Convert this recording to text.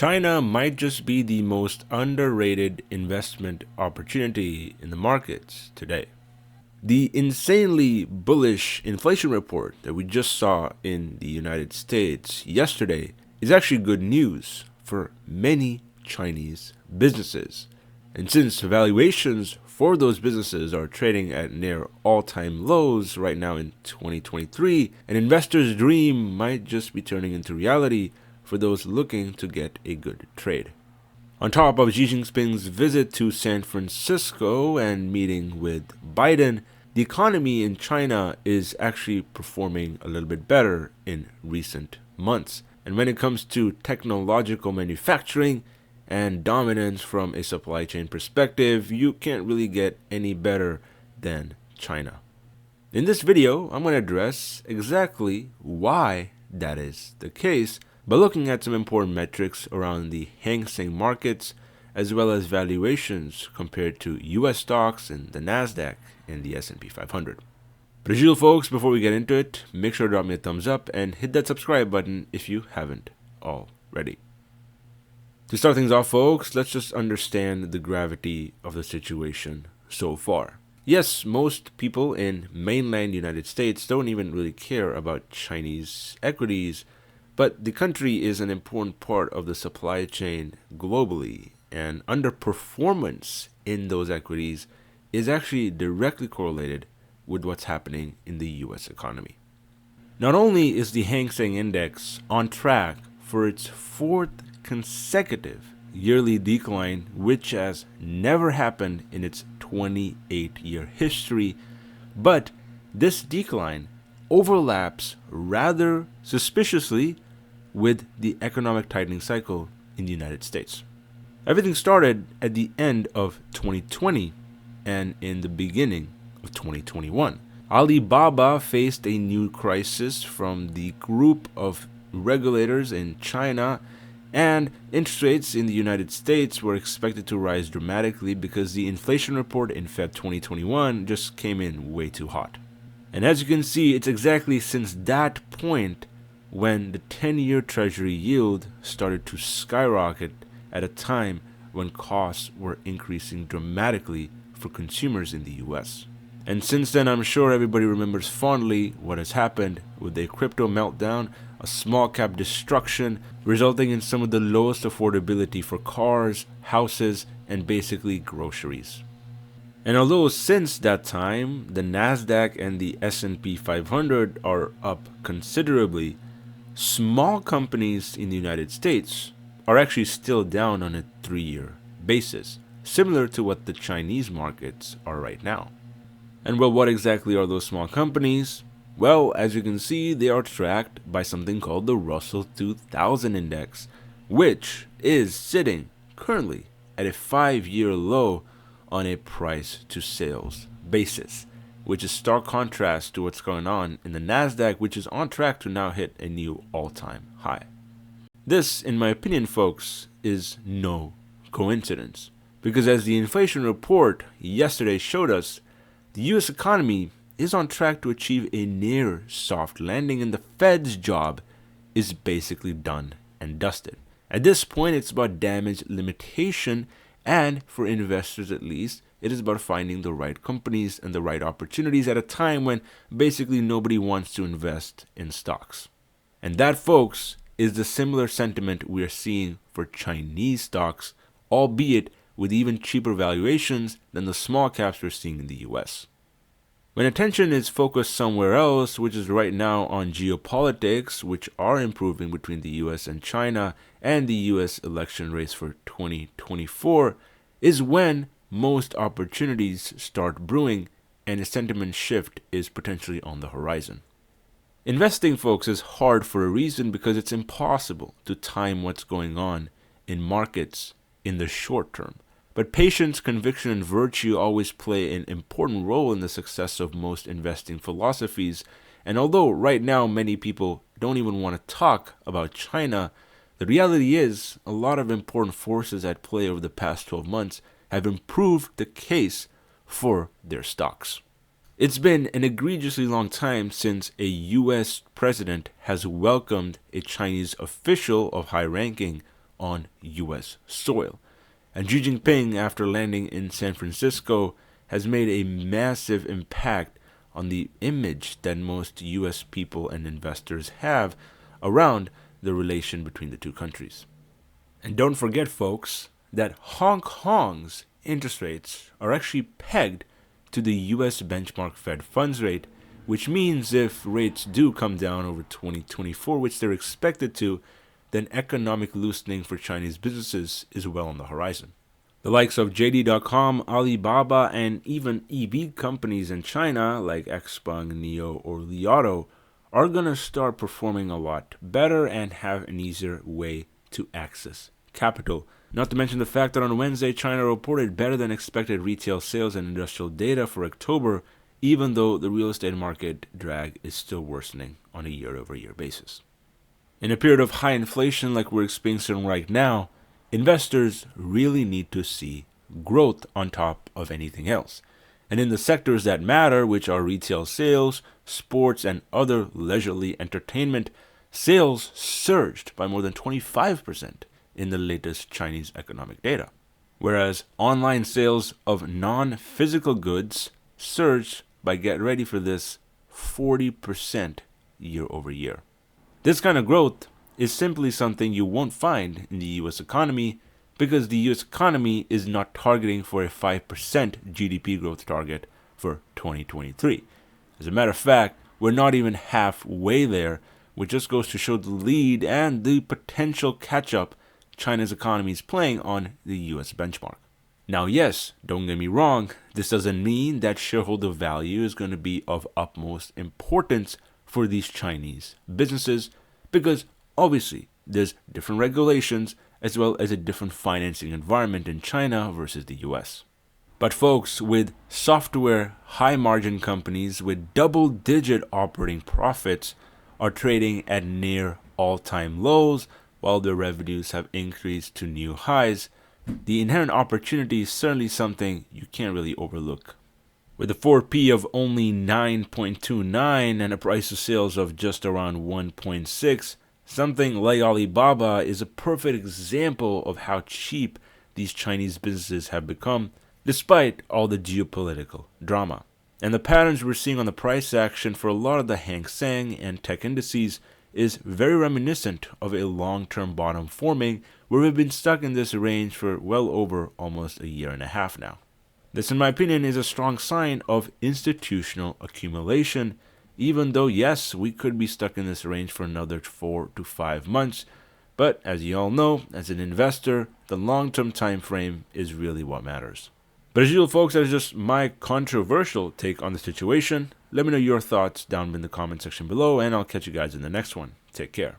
China might just be the most underrated investment opportunity in the markets today. The insanely bullish inflation report that we just saw in the United States yesterday is actually good news for many Chinese businesses. And since valuations for those businesses are trading at near all-time lows right now in 2023, an investor's dream might just be turning into reality for those looking to get a good trade. On top of Xi Jinping's visit to San Francisco and meeting with Biden, the economy in China is actually performing a little bit better in recent months. And when it comes to technological manufacturing and dominance from a supply chain perspective, you can't really get any better than China. In this video, I'm going to address exactly why that is the case by looking at some important metrics around the Hang Seng markets, as well as valuations compared to US stocks and the Nasdaq and the S&P 500. But as usual, folks, before we get into it, make sure to drop me a thumbs up and hit that subscribe button if you haven't already. To start things off, folks, let's just understand the gravity of the situation so far. Yes, most people in mainland United States don't even really care about Chinese equities, but the country is an important part of the supply chain globally, and underperformance in those equities is actually directly correlated with what's happening in the US economy. Not only is the Hang Seng Index on track for its fourth consecutive yearly decline, which has never happened in its 28-year history, but this decline overlaps rather suspiciously with the economic tightening cycle in the United States. Everything started at the end of 2020 and in the beginning of 2021. Alibaba faced a new crisis from the group of regulators in China, and interest rates in the United States were expected to rise dramatically because the inflation report in Feb 2021 just came in way too hot. And as you can see, it's exactly since that point when the 10-year Treasury yield started to skyrocket at a time when costs were increasing dramatically for consumers in the US. And since then, I'm sure everybody remembers fondly what has happened with a crypto meltdown, a small cap destruction, resulting in some of the lowest affordability for cars, houses, and basically groceries. And although since that time, the Nasdaq and the S&P 500 are up considerably, small companies in the United States are actually still down on a 3-year basis, similar to what the Chinese markets are right now. And well, what exactly are those small companies? Well, as you can see, they are tracked by something called the Russell 2000 Index, which is sitting currently at a 5-year low on a price to sales basis, which is stark contrast to what's going on in the Nasdaq, which is on track to now hit a new all-time high. This, in my opinion, folks, is no coincidence, because as the inflation report yesterday showed us, the US economy is on track to achieve a near soft landing, and the Fed's job is basically done and dusted. At this point, it's about damage limitation, and for investors at least, it is about finding the right companies and the right opportunities at a time when basically nobody wants to invest in stocks. And that, folks, is the similar sentiment we are seeing for Chinese stocks, albeit with even cheaper valuations than the small caps we're seeing in the US. When attention is focused somewhere else, which is right now on geopolitics, which are improving between the US and China, and the US election race for 2024, is when most opportunities start brewing and a sentiment shift is potentially on the horizon. Investing, folks, is hard for a reason because it's impossible to time what's going on in markets in the short term. But patience, conviction, and virtue always play an important role in the success of most investing philosophies. And although right now many people don't even want to talk about China, the reality is a lot of important forces at play over the past 12 months have improved the case for their stocks. It's been an egregiously long time since a US president has welcomed a Chinese official of high ranking on US soil. And Xi Jinping, after landing in San Francisco, has made a massive impact on the image that most US people and investors have around the relation between the two countries. And don't forget, folks, that Hong Kong's interest rates are actually pegged to the US benchmark Fed funds rate, which means if rates do come down over 2024, which they're expected to, then economic loosening for Chinese businesses is well on the horizon. The likes of JD.com, Alibaba, and even EV companies in China like Xpeng, Neo, or Li Auto are going to start performing a lot better and have an easier way to access capital. Not to mention the fact that on Wednesday, China reported better than expected retail sales and industrial data for October, even though the real estate market drag is still worsening on a year-over-year basis. In a period of high inflation like we're experiencing right now, investors really need to see growth on top of anything else. And in the sectors that matter, which are retail sales, sports, and other leisurely entertainment, sales surged by more than 25% in the latest Chinese economic data. Whereas online sales of non-physical goods surged by, get ready for this, 40% year over year. This kind of growth is simply something you won't find in the US economy because the US economy is not targeting for a 5% GDP growth target for 2023. As a matter of fact, we're not even halfway there, which just goes to show the lead and the potential catch-up China's economy is playing on the US benchmark. Now, yes, don't get me wrong, this doesn't mean that shareholder value is going to be of utmost importance for these Chinese businesses because obviously there's different regulations as well as a different financing environment in China versus the US. But folks, with software high margin companies with double-digit operating profits are trading at near all-time lows while their revenues have increased to new highs, the inherent opportunity is certainly something you can't really overlook. With a 4P of only 9.29 and a price of sales of just around 1.6, something like Alibaba is a perfect example of how cheap these Chinese businesses have become, despite all the geopolitical drama. And the patterns we're seeing on the price action for a lot of the Hang Seng and tech indices is very reminiscent of a long-term bottom forming where we've been stuck in this range for well over almost a year and a half now. This, in my opinion, is a strong sign of institutional accumulation, even though, yes, we could be stuck in this range for another 4 to 5 months. But as you all know, as an investor, the long-term time frame is really what matters. But as usual, folks, that is just my controversial take on the situation. Let me know your thoughts down in the comment section below, and I'll catch you guys in the next one. Take care.